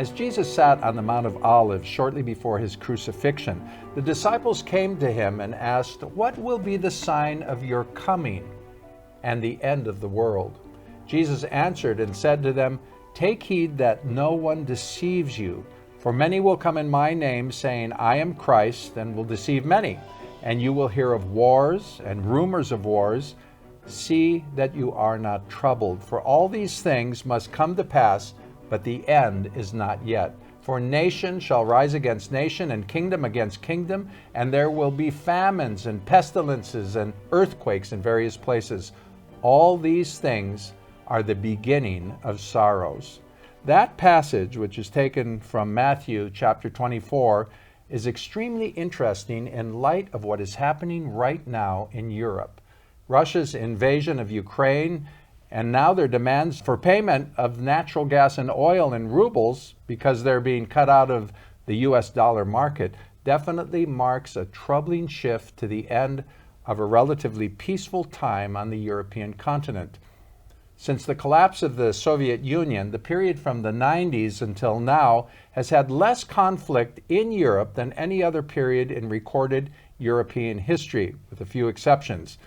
As Jesus sat on the Mount of Olives shortly before his crucifixion, the disciples came to him and asked, "What will be the sign of your coming and the end of the world?" Jesus answered and said to them, "Take heed that no one deceives you, for many will come in my name, saying, 'I am Christ,' and will deceive many. And you will hear of wars and rumors of wars. See that you are not troubled, for all these things must come to pass, but the end is not yet. For nation shall rise against nation, and kingdom against kingdom, and there will be famines and pestilences and earthquakes in various places. All these things are the beginning of sorrows." That passage, which is taken from Matthew chapter 24, is extremely interesting in light of what is happening right now in Europe. Russia's invasion of Ukraine, and now their demands for payment of natural gas and oil in rubles because they're being cut out of the US dollar market, definitely marks a troubling shift to the end of a relatively peaceful time on the European continent. Since the collapse of the Soviet Union, the period from the 90s until now has had less conflict in Europe than any other period in recorded European history, with a few exceptions.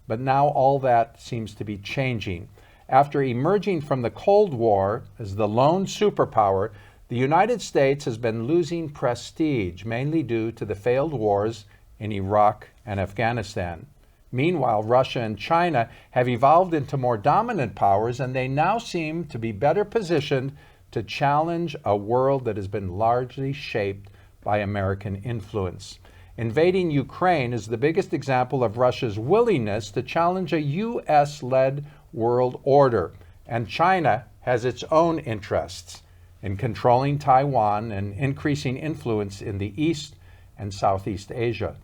But now all that seems to be changing. After emerging from the Cold War as the lone superpower, the United States has been losing prestige, mainly due to the failed wars in Iraq and Afghanistan. Meanwhile, Russia and China have evolved into more dominant powers, and they now seem to be better positioned to challenge a world that has been largely shaped by American influence. Invading Ukraine is the biggest example of Russia's willingness to challenge a U.S.-led world order, and China has its own interests in controlling Taiwan and increasing influence in the East and Southeast Asia.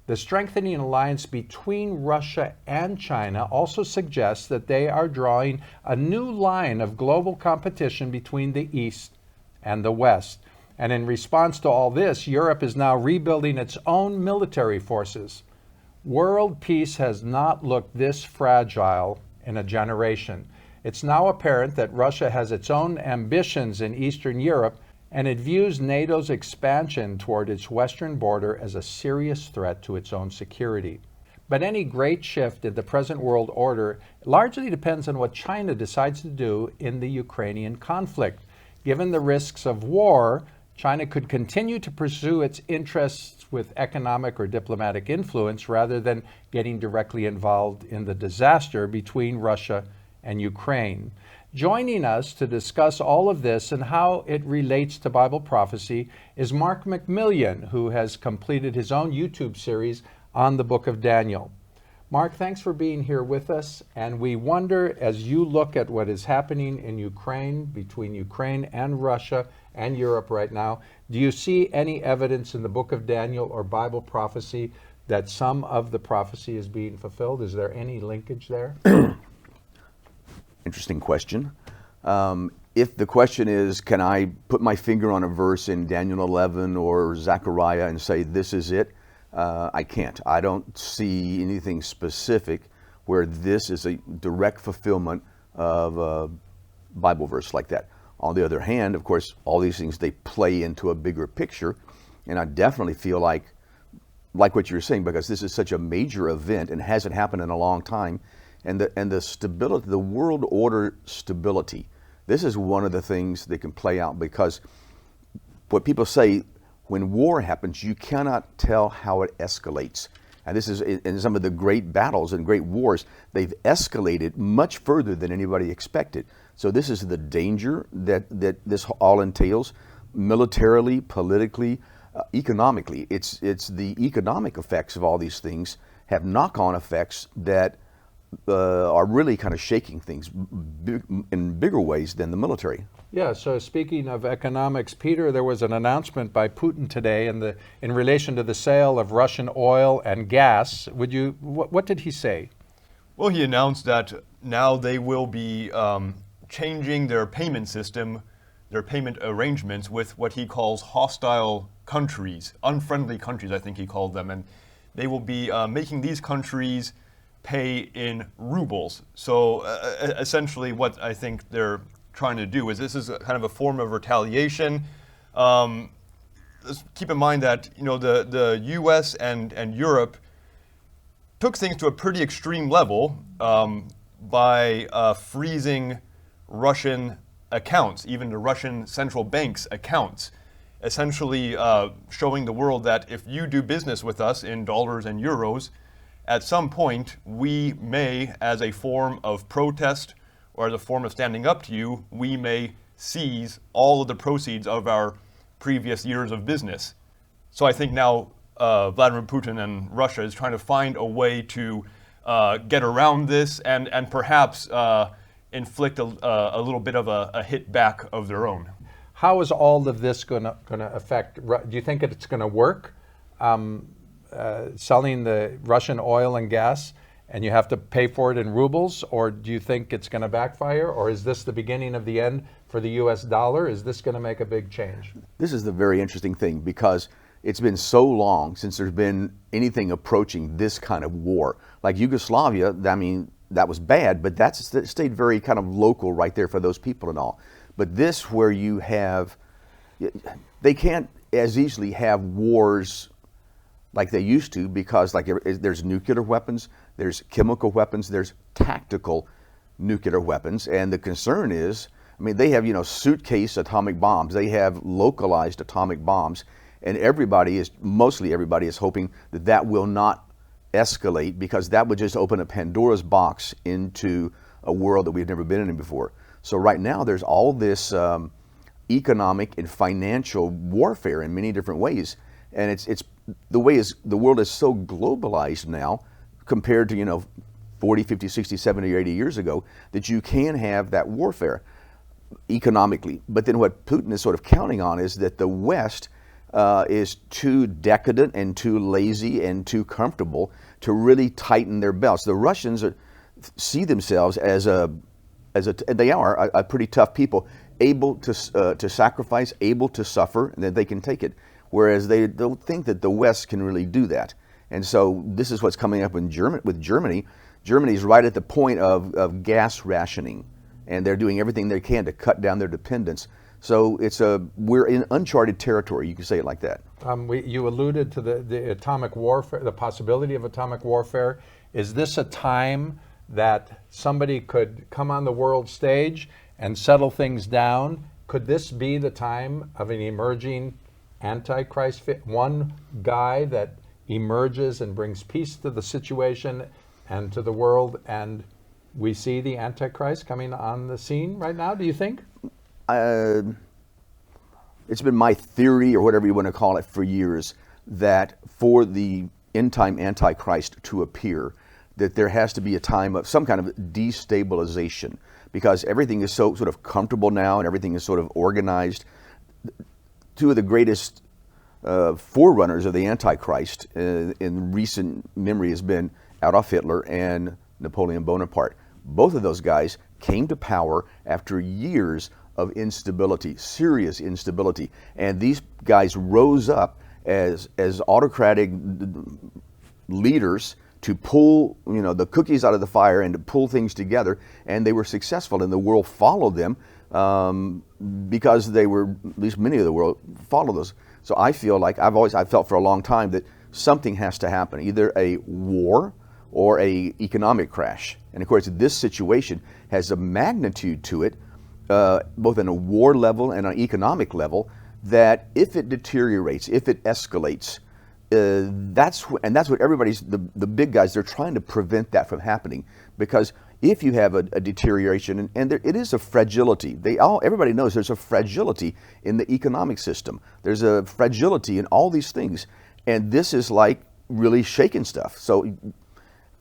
The strengthening alliance between Russia and China also suggests that they are drawing a new line of global competition between the East and the West. And in response to all this, Europe is now rebuilding its own military forces. World peace has not looked this fragile in a generation. It's now apparent that Russia has its own ambitions in Eastern Europe, and it views NATO's expansion toward its western border as a serious threat to its own security. But any great shift in the present world order largely depends on what China decides to do in the Ukrainian conflict. Given the risks of war, China could continue to pursue its interests with economic or diplomatic influence rather than getting directly involved in the disaster between Russia and Ukraine. Joining us to discuss all of this and how it relates to Bible prophecy is Mark McMillion, who has completed his own YouTube series on the book of Daniel. Mark, thanks for being here with us. And we wonder, as you look at what is happening in Ukraine, between Ukraine and Russia and Europe right now, do you see any evidence in the book of Daniel or Bible prophecy that some of the prophecy is being fulfilled? Is there any linkage there? Interesting question. If the question is, can I put my finger on a verse in Daniel 11 or Zechariah and say this is it? I can't. I don't see anything specific where this is a direct fulfillment of a Bible verse like that. On the other hand, of course, all these things, they play into a bigger picture. And I definitely feel like what you're saying, because this is such a major event and hasn't happened in a long time. And the stability, the world order stability, this is one of the things that can play out, because what people say, when war happens, you cannot tell how it escalates. And this is in some of the great battles and great wars, they've escalated much further than anybody expected. So this is the danger that this all entails, militarily, politically, economically. It's the economic effects of all these things have knock-on effects that are really kind of shaking things in bigger ways than the military. Yeah, so speaking of economics, Peter, there was an announcement by Putin today in relation to the sale of Russian oil and gas. What did he say? Well, he announced that now they will be changing their payment system, their payment arrangements with what he calls hostile countries, unfriendly countries, I think he called them, and they will be making these countries pay in rubles. So essentially what I think they're trying to do? Is this is kind of a form of retaliation? Let's keep in mind that the U.S. and Europe took things to a pretty extreme level by freezing Russian accounts, even the Russian central bank's accounts, essentially showing the world that if you do business with us in dollars and euros, at some point we may, as a form of protest or as a form of standing up to you, we may seize all of the proceeds of our previous years of business. So I think now Vladimir Putin and Russia is trying to find a way to get around this and perhaps inflict a little bit of a hit back of their own. How is all of this going to affect? Do you think it's going to work? Selling the Russian oil and gas, and you have to pay for it in rubles, or do you think it's going to backfire, or is this the beginning of the end for the U.S. dollar? Is this going to make a big change? This is the very interesting thing, because it's been so long since there's been anything approaching this kind of war. Like Yugoslavia, I mean, that was bad, but that stayed very kind of local right there for those people and all. But this, where you have, they can't as easily have wars like they used to, because like there's nuclear weapons, there's chemical weapons, there's tactical nuclear weapons, and the concern is, I mean, they have, suitcase atomic bombs, they have localized atomic bombs, and mostly everybody is hoping that that will not escalate, because that would just open a Pandora's box into a world that we've never been in before. So right now there's all this economic and financial warfare in many different ways, and it's the world is so globalized now compared to 40, 50, 60, 70, or 80 years ago, that you can have that warfare economically. But then what Putin is sort of counting on is that the West is too decadent and too lazy and too comfortable to really tighten their belts. The Russians see themselves as they are a pretty tough people, able to sacrifice, able to suffer, and that they can take it. Whereas they don't think that the West can really do that. And so this is what's coming up with Germany. Germany's right at the point of gas rationing, and they're doing everything they can to cut down their dependence. So we're in uncharted territory, you can say it like that. You alluded to the atomic warfare, the possibility of atomic warfare. Is this a time that somebody could come on the world stage and settle things down? Could this be the time of an emerging Antichrist, one guy that emerges and brings peace to the situation and to the world, and we see the Antichrist coming on the scene right now, do you think? It's been my theory, or whatever you want to call it, for years, that for the end-time Antichrist to appear, that there has to be a time of some kind of destabilization, because everything is so sort of comfortable now and everything is sort of organized. Two of the greatest forerunners of the Antichrist in recent memory has been Adolf Hitler and Napoleon Bonaparte. Both of those guys came to power after years of instability, serious instability, and these guys rose up as autocratic leaders to pull the cookies out of the fire and to pull things together, and they were successful, and the world followed them because they were, at least many of the world followed those. So I feel like I've felt for a long time that something has to happen, either a war or a economic crash. And of course, this situation has a magnitude to it, both on a war level and an economic level, that if it deteriorates, if it escalates, that's what everybody's, the big guys, they're trying to prevent that from happening. Because if you have a deterioration, and it is a fragility, everybody knows there's a fragility in the economic system. There's a fragility in all these things, and this is like really shaking stuff. So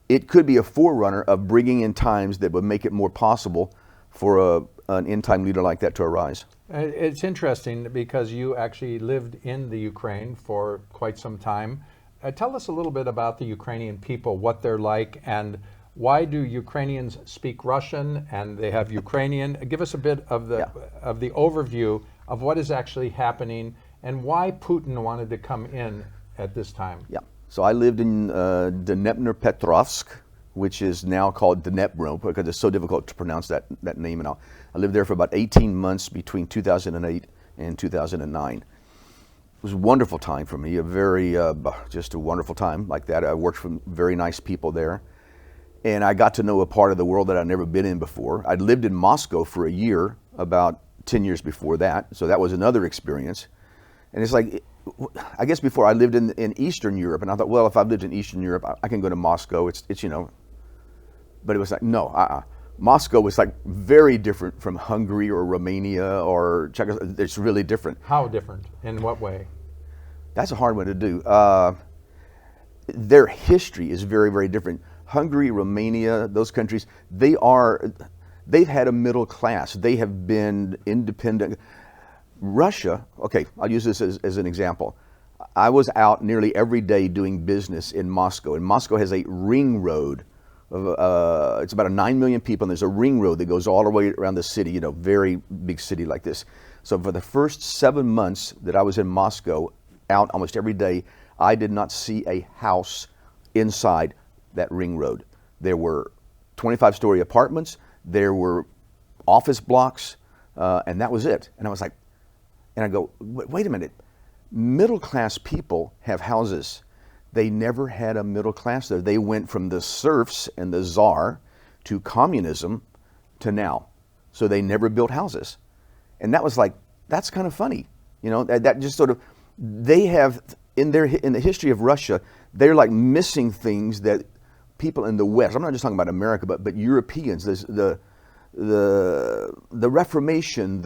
it could be a forerunner of bringing in times that would make it more possible for an end-time leader like that to arise. It's interesting because you actually lived in the Ukraine for quite some time. Tell us a little bit about the Ukrainian people, what they're like, and why do Ukrainians speak Russian and they have Ukrainian? Give us a bit of the overview of what is actually happening and why Putin wanted to come in at this time. Yeah. So I lived in Dnepropetrovsk, which is now called Dnepro because it's so difficult to pronounce that name. And I lived there for about 18 months between 2008 and 2009. It was a wonderful time for me, just a wonderful time like that. I worked for very nice people there. And I got to know a part of the world that I'd never been in before. I'd lived in Moscow for a year, about 10 years before that. So that was another experience. And it's like, I guess before I lived in Eastern Europe, and I thought, well, if I've lived in Eastern Europe, I can go to Moscow. It's but it was like, no, Moscow was like very different from Hungary or Romania or Czechoslovakia. It's really different. How different? In what way? That's a hard one to do. Their history is very, very different. Hungary, Romania, those countries, they've had a middle class. They have been independent. Russia, okay, I'll use this as an example. I was out nearly every day doing business in Moscow, and Moscow has a ring road. It's about 9 million people, and there's a ring road that goes all the way around the city, very big city like this. So for the first 7 months that I was in Moscow, out almost every day, I did not see a house inside that ring road. There were 25-story apartments, there were office blocks, and that was it. And I was like, and I go, wait a minute, middle-class people have houses. They never had a middle class there. They went from the serfs and the czar to communism to now. So they never built houses. And that was like, that's kind of funny. That just sort of, they have, in the history of Russia, they're like missing things that people in the West, I'm not just talking about America, but Europeans, the Reformation,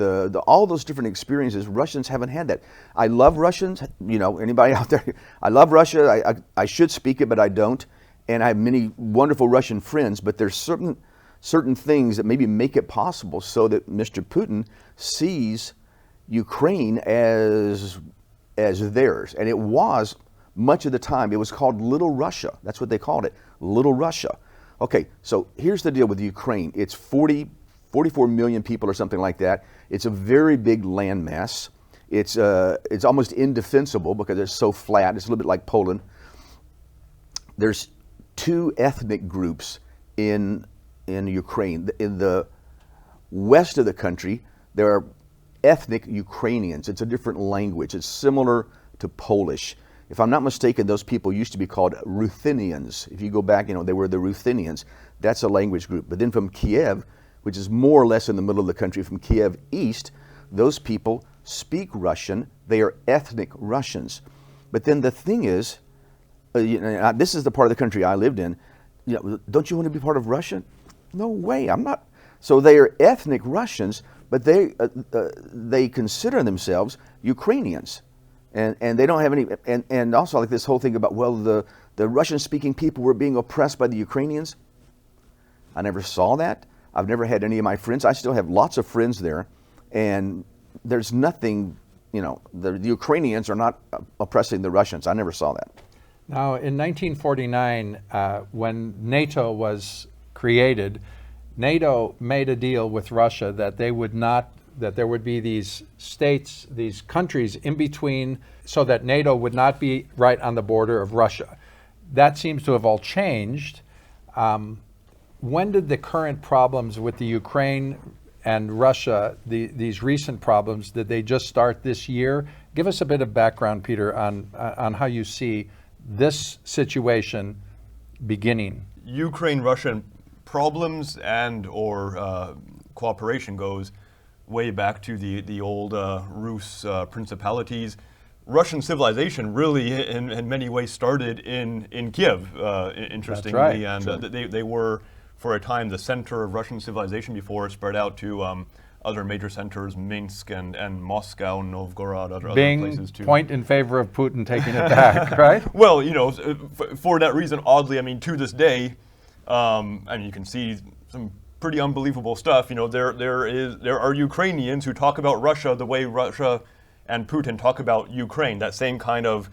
all those different experiences, Russians haven't had that. I love Russians, anybody out there, I love Russia, I should speak it, but I don't. And I have many wonderful Russian friends, but there's certain things that maybe make it possible so that Mr. Putin sees Ukraine as theirs. And it was, much of the time, it was called Little Russia. That's what they called it, Little Russia. Okay, so here's the deal with Ukraine. It's 44 million people or something like that. It's a very big landmass. It's almost indefensible because it's so flat. It's a little bit like Poland. There's 2 ethnic groups in Ukraine. In the west of the country, there are ethnic Ukrainians. It's a different language. It's similar to Polish. If I'm not mistaken, those people used to be called Ruthenians. If you go back, they were the Ruthenians. That's a language group. But then from Kiev, which is more or less in the middle of the country, from Kiev east, those people speak Russian. They are ethnic Russians. But then the thing is, this is the part of the country I lived in. Don't you want to be part of Russia? No way, I'm not. So they are ethnic Russians, but they consider themselves Ukrainians. And they don't have any, and also like this whole thing about, well, the Russian-speaking people were being oppressed by the Ukrainians. I never saw that. I've never had any of my friends. I still have lots of friends there, and there's nothing, the Ukrainians are not oppressing the Russians. I never saw that. Now, in 1949, when NATO was created, NATO made a deal with Russia that there would be these states, these countries in between, so that NATO would not be right on the border of Russia. That seems to have all changed. When did the current problems with the Ukraine and Russia, these recent problems, did they just start this year? Give us a bit of background, Peter, on how you see this situation beginning. Ukraine-Russian problems and or cooperation goes way back to the old Rus principalities. Russian civilization really, in many ways, started in Kiev, interestingly. That's right. And they were, for a time, the center of Russian civilization before it spread out to other major centers, Minsk and Moscow, Novgorod, other places too. Point in favor of Putin taking it back, right? Well, for that reason, oddly, to this day, you can see some pretty unbelievable stuff. There are Ukrainians who talk about Russia the way Russia and Putin talk about Ukraine. That same kind of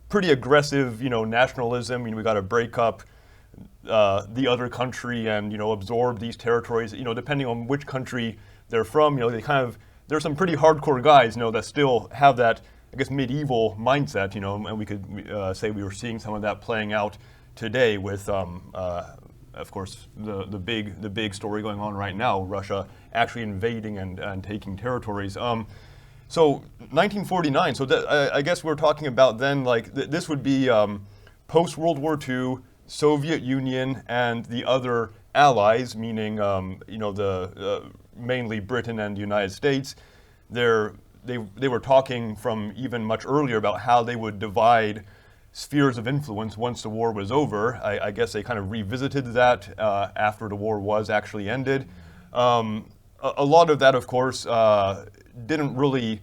pretty aggressive, nationalism. We got to break up the other country and absorb these territories. Depending on which country they're from, there's some pretty hardcore guys, that still have that, I guess, medieval mindset. And we could say we were seeing some of that playing out today with of course, the big story going on right now, Russia actually invading and taking territories. So 1949. So I guess we're talking about then, like this would be post World War II, Soviet Union and the other allies, meaning mainly Britain and the United States. They were talking from even much earlier about how they would divide spheres of influence once the war was over. I guess they kind of revisited that after the war was actually ended. A lot of that, of course, didn't really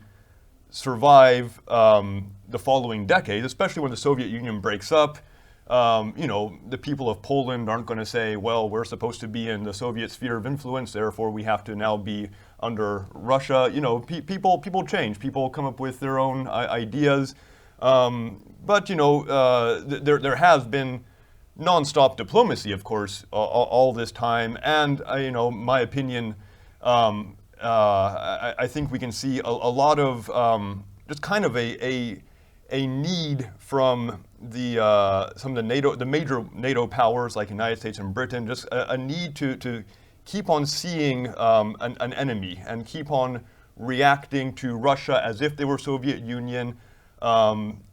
survive the following decade, especially when the Soviet Union breaks up. The people of Poland aren't going to say, well, we're supposed to be in the Soviet sphere of influence, therefore we have to now be under Russia. People change. People come up with their own ideas. But there has been nonstop diplomacy, of course, all this time. And my opinion, I think we can see a lot of just kind of a need from some of the major NATO powers like United States and Britain, just a need to keep on seeing an enemy and keep on reacting to Russia as if they were Soviet Union,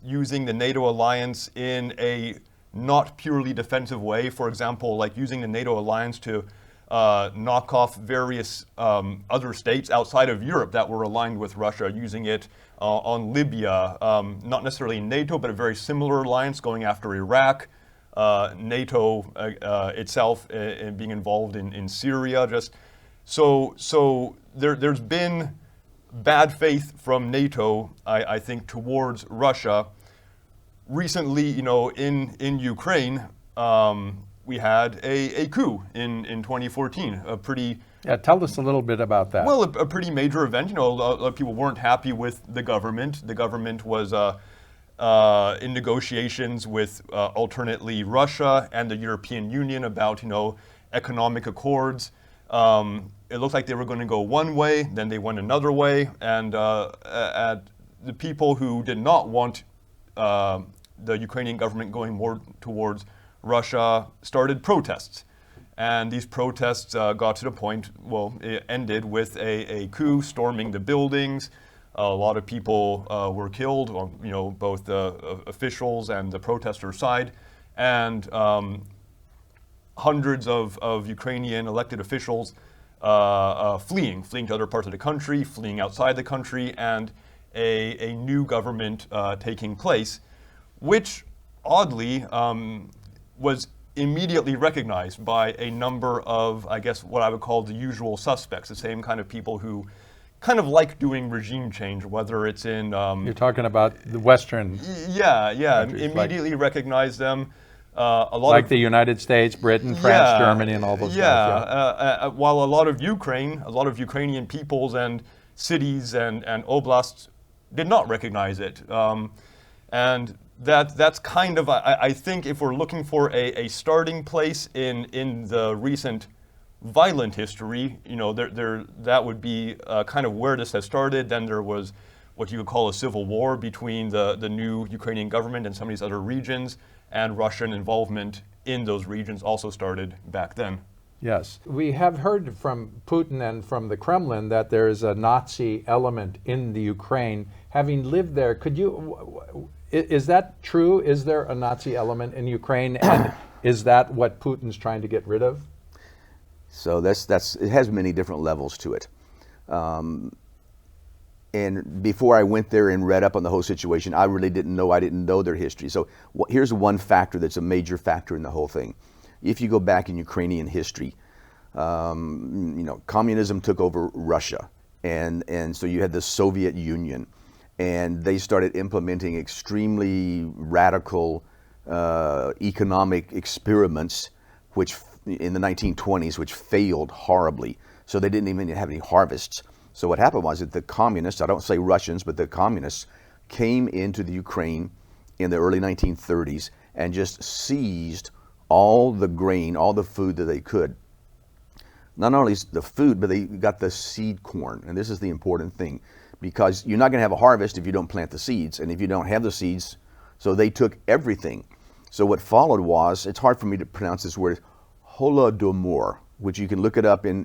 using the NATO alliance in a not purely defensive way. For example, like using the NATO alliance to knock off various other states outside of Europe that were aligned with Russia, using it on Libya, not necessarily NATO, but a very similar alliance going after Iraq, NATO itself being involved in Syria. Just so there's been bad faith from NATO, I think, towards Russia. Recently, in Ukraine, we had a coup in 2014, a pretty... Yeah, tell us a little bit about that. Well, a pretty major event. A lot of people weren't happy with the government. The government was in negotiations with alternately Russia and the European Union about, economic accords. It looked like they were going to go one way, then they went another way, and the people who did not want the Ukrainian government going more towards Russia started protests. And these protests got to the point, it ended with a coup, storming the buildings. A lot of people were killed, both the officials and the protester side. And hundreds of Ukrainian elected officials fleeing to other parts of the country, fleeing outside the country, and a new government taking place, which oddly was immediately recognized by a number of, I guess, what I would call the usual suspects, the same kind of people who kind of like doing regime change, whether it's in... You're talking about the Western... Yeah, immediately recognized them. A lot like of, the United States, Britain, France, Germany, and all those guys. While a lot of Ukrainian peoples and cities and oblasts did not recognize it. And that's kind of, I think, if we're looking for a starting place in the recent violent history, that would be kind of where this has started. Then there was what you would call a civil war between the new Ukrainian government and some of these other regions, and Russian involvement in those regions also started back then. Yes. We have heard from Putin and from the Kremlin that there is a Nazi element in the Ukraine. Having lived there, is that true? Is there a Nazi element in Ukraine, and is that what Putin's trying to get rid of? So it has many different levels to it. And before I went there and read up on the whole situation, I really didn't know their history. So here's one factor that's a major factor in the whole thing. If you go back in Ukrainian history, communism took over Russia, and so you had the Soviet Union, and they started implementing extremely radical economic experiments, which in the 1920s, which failed horribly. So they didn't even have any harvests. So what happened was that the communists, I don't say Russians, but the communists came into the Ukraine in the early 1930s and just seized all the grain, all the food that they could. Not only the food, but they got the seed corn. And this is the important thing, because you're not going to have a harvest if you don't plant the seeds, and if you don't have the seeds, so they took everything. So what followed was, it's hard for me to pronounce this word, Holodomor, which you can look it up in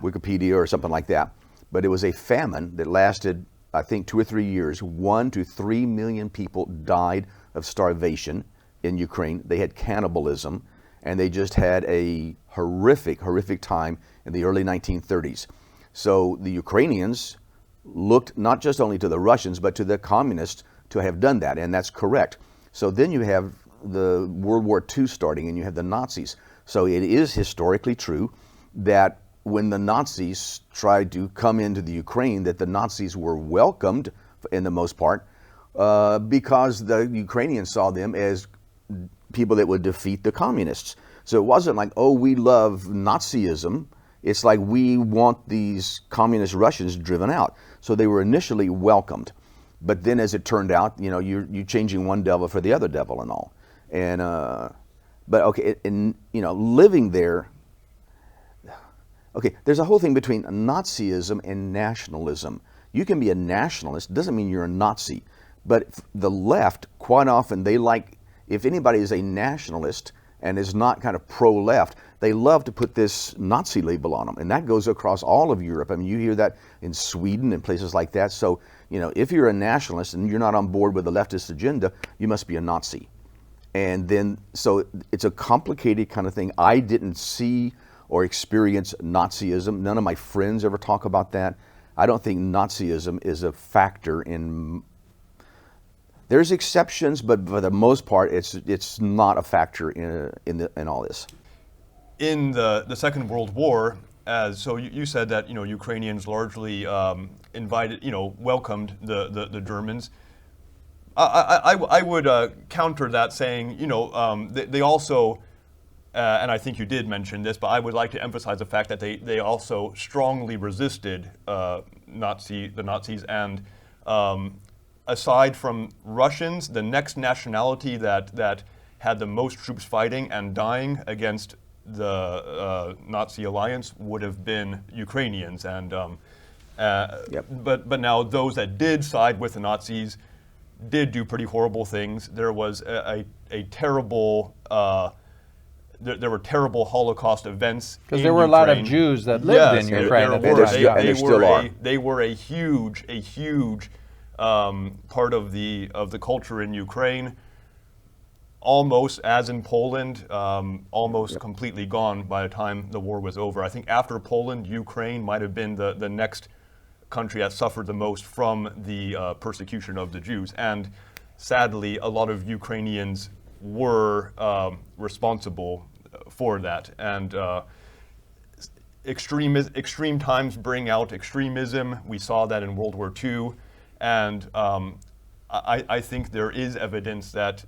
Wikipedia or something like that. But it was a famine that lasted, I think, 2 or 3 years. 1 to 3 million people died of starvation in Ukraine. They had cannibalism, and they just had a horrific time in the early 1930s. So the Ukrainians looked not just only to the Russians, but to the communists to have done that, and that's correct. So then you have the World War II starting, and you have the Nazis. So it is historically true that when the Nazis tried to come into the Ukraine, that the Nazis were welcomed, in the most part, because the Ukrainians saw them as people that would defeat the communists. So it wasn't like, oh, we love Nazism. It's like, we want these communist Russians driven out. So they were initially welcomed. But then as it turned out, you know, you're changing one devil for the other devil and all. And, but okay, and, you know, living there, okay, there's a whole thing between Nazism and nationalism. You can be a nationalist, doesn't mean you're a Nazi. But the left, quite often, they like, if anybody is a nationalist and is not kind of pro-left, they love to put this Nazi label on them. And that goes across all of Europe. I mean, you hear that in Sweden and places like that. So, you know, if you're a nationalist and you're not on board with the leftist agenda, you must be a Nazi. And then, so it's a complicated kind of thing. I didn't see or experience Nazism. None of my friends ever talk about that. I don't think Nazism is a factor in. There's exceptions, but for the most part, it's not a factor in all this. In the Second World War, so you said that, you know, Ukrainians largely welcomed the Germans. I would counter that, saying, you know, they also, and I think you did mention this, but I would like to emphasize the fact that they also strongly resisted the Nazis, and aside from Russians, the next nationality that had the most troops fighting and dying against the Nazi alliance would have been Ukrainians. And Yep. but now those that did side with the Nazis did do pretty horrible things. There was a terrible. There were terrible Holocaust events. Because there were a lot of Jews that lived in Ukraine at the time. There still are. They were a huge part of the culture in Ukraine. Almost, as in Poland, almost completely gone by the time the war was over. I think after Poland, Ukraine might have been the next country that suffered the most from the persecution of the Jews. And sadly, a lot of Ukrainians were responsible for that. And extreme times bring out extremism. We saw that in World War II. And I think there is evidence that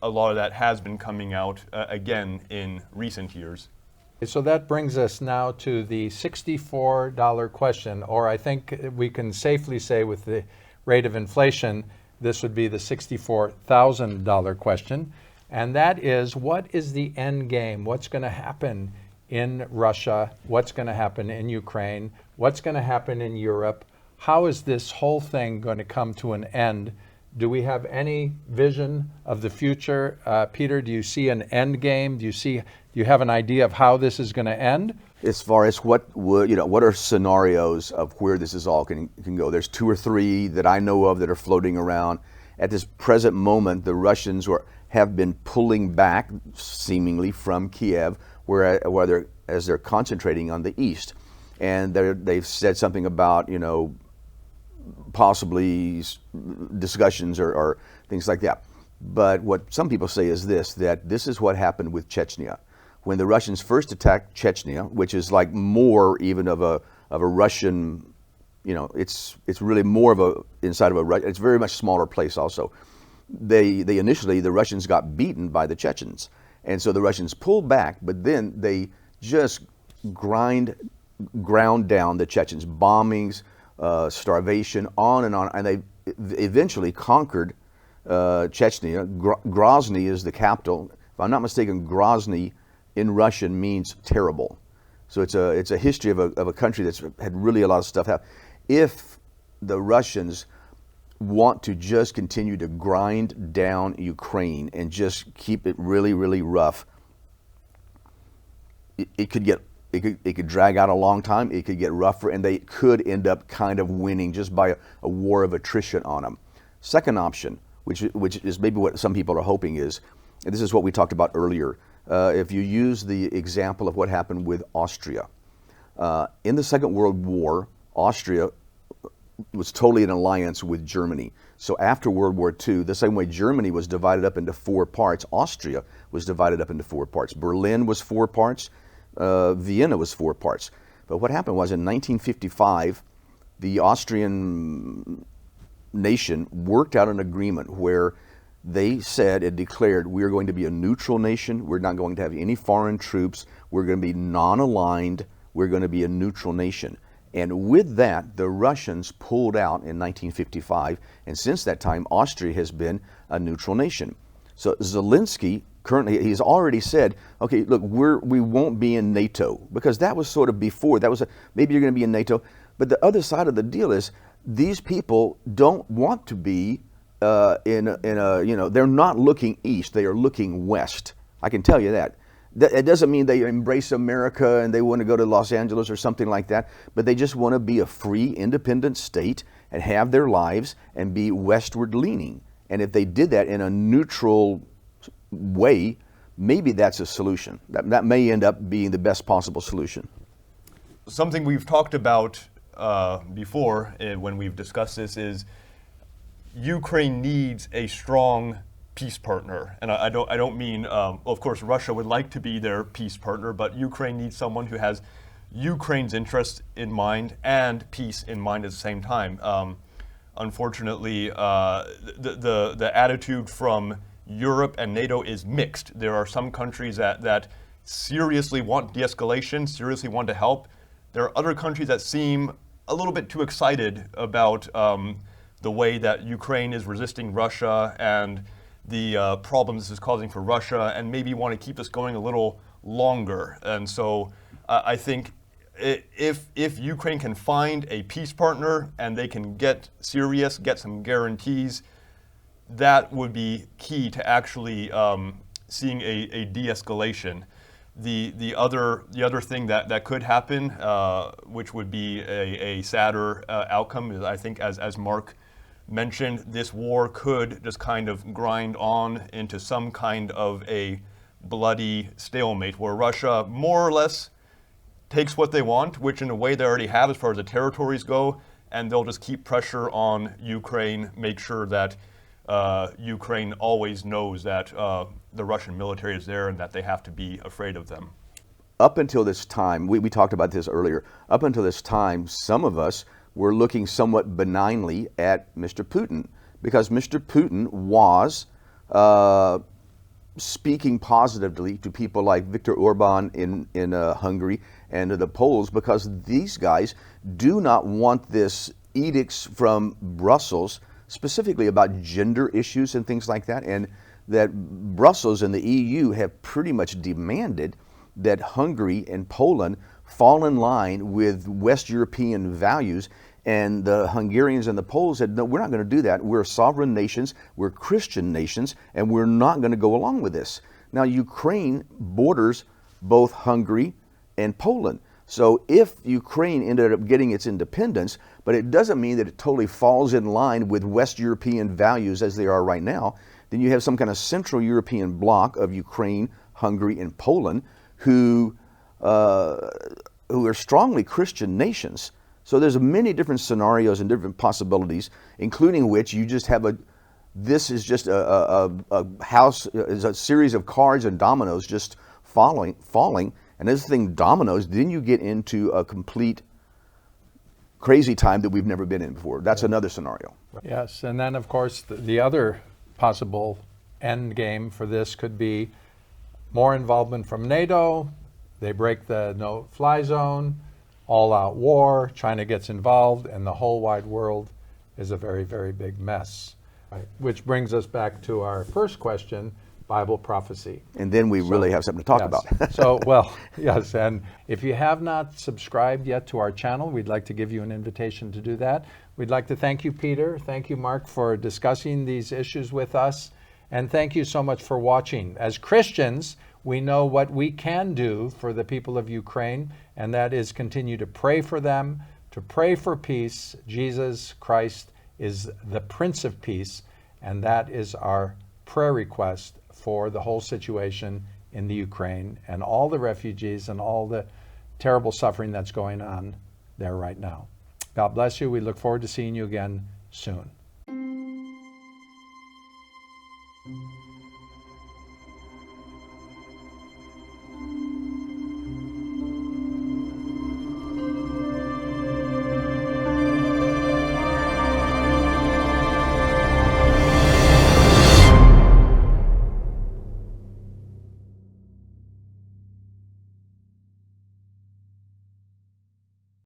a lot of that has been coming out again in recent years. So that brings us now to the $64 question, or I think we can safely say with the rate of inflation, this would be the $64,000 question. And that is, what is the end game? What's going to happen in Russia? What's going to happen in Ukraine? What's going to happen in Europe? How is this whole thing going to come to an end? Do we have any vision of the future? Peter, do you see an end game? Do you have an idea of how this is going to end? As far as what are scenarios of where this is all can go? There's 2 or 3 that I know of that are floating around. At this present moment, the Russians have been pulling back, seemingly, from Kiev, as they're concentrating on the east, and they've said something about, you know, possibly discussions or things like that. But what some people say is that this is what happened with Chechnya. When the Russians first attacked Chechnya, which is like more even of a Russian, you know, it's really more of inside of a Russian, it's a very much smaller place also. They initially, the Russians got beaten by the Chechens. And so the Russians pulled back, but then they just ground down the Chechens, bombings, starvation, on, and they eventually conquered Chechnya. Grozny is the capital. If I'm not mistaken, Grozny in Russian means terrible. So it's a history of a country that's had really a lot of stuff happen. If the Russians want to just continue to grind down Ukraine and just keep it really, really rough, it could drag out a long time. It could get rougher, and they could end up kind of winning just by a war of attrition on them. Second option, which is maybe what some people are hoping is, and this is what we talked about earlier. If you use the example of what happened with Austria. In the Second World War, Austria was totally in alliance with Germany. So after World War II, the same way Germany was divided up into 4 parts, Austria was divided up into 4 parts. Berlin was 4 parts, Vienna was 4 parts. But what happened was in 1955, the Austrian nation worked out an agreement where they said and declared, we are going to be a neutral nation, we're not going to have any foreign troops, we're going to be non-aligned, we're going to be a neutral nation. And with that, the Russians pulled out in 1955, and since that time, Austria has been a neutral nation. So Zelensky, currently, he's already said, okay, look, we won't be in NATO, because that was sort of before, that was maybe you're going to be in NATO, but the other side of the deal is, these people don't want to be they're not looking east, they are looking west. I can tell you that. It doesn't mean they embrace America and they want to go to Los Angeles or something like that, but they just want to be a free, independent state and have their lives and be westward leaning. And if they did that in a neutral way, maybe that's a solution. That may end up being the best possible solution. Something we've talked about before when we've discussed this is Ukraine needs a strong peace partner, and I don't mean, of course, Russia would like to be their peace partner, but Ukraine needs someone who has Ukraine's interests in mind and peace in mind at the same time. Unfortunately, the attitude from Europe and NATO is mixed. There are some countries that seriously want de-escalation, seriously want to help. There are other countries that seem a little bit too excited about the way that Ukraine is resisting Russia and the problems this is causing for Russia, and maybe want to keep this going a little longer. And so I think if Ukraine can find a peace partner and they can get serious, get some guarantees, that would be key to actually seeing a de-escalation. The other thing that could happen, which would be a sadder outcome, is I think as Mark mentioned, this war could just kind of grind on into some kind of a bloody stalemate where Russia more or less takes what they want, which in a way they already have as far as the territories go, and they'll just keep pressure on Ukraine, make sure that Ukraine always knows that the Russian military is there and that they have to be afraid of them. Up until this time, we talked about this earlier, up until this time, some of us were looking somewhat benignly at Mr. Putin, because Mr. Putin was speaking positively to people like Viktor Orban in Hungary and to the Poles, because these guys do not want this edicts from Brussels, specifically about gender issues and things like that, and that Brussels and the EU have pretty much demanded that Hungary and Poland fall in line with West European values, and the Hungarians and the Poles said, no, we're not going to do that. We're sovereign nations, we're Christian nations, and we're not going to go along with this. Now, Ukraine borders both Hungary and Poland. So if Ukraine ended up getting its independence, but it doesn't mean that it totally falls in line with West European values as they are right now, then you have some kind of Central European bloc of Ukraine, Hungary, and Poland who are strongly Christian nations. So there's many different scenarios and different possibilities, including which you just have this is just a house, is a series of cards and dominoes just falling, and as the thing dominoes, then you get into a complete crazy time that we've never been in before. That's another scenario. Yes, and then of course the other possible end game for this could be more involvement from NATO. They break the no-fly zone, all-out war, China gets involved, and the whole wide world is a very, very big mess. Right. Which brings us back to our first question, Bible prophecy. And then we really have something to talk about. Yes, and if you have not subscribed yet to our channel, we'd like to give you an invitation to do that. We'd like to thank you, Peter. Thank you, Mark, for discussing these issues with us. And thank you so much for watching. As Christians, We know what we can do for the people of Ukraine, and that is continue to pray for them, to pray for peace. Jesus Christ is the Prince of Peace, and that is our prayer request for the whole situation in the Ukraine and all the refugees and all the terrible suffering that's going on there right now. God bless you. We look forward to seeing you again soon.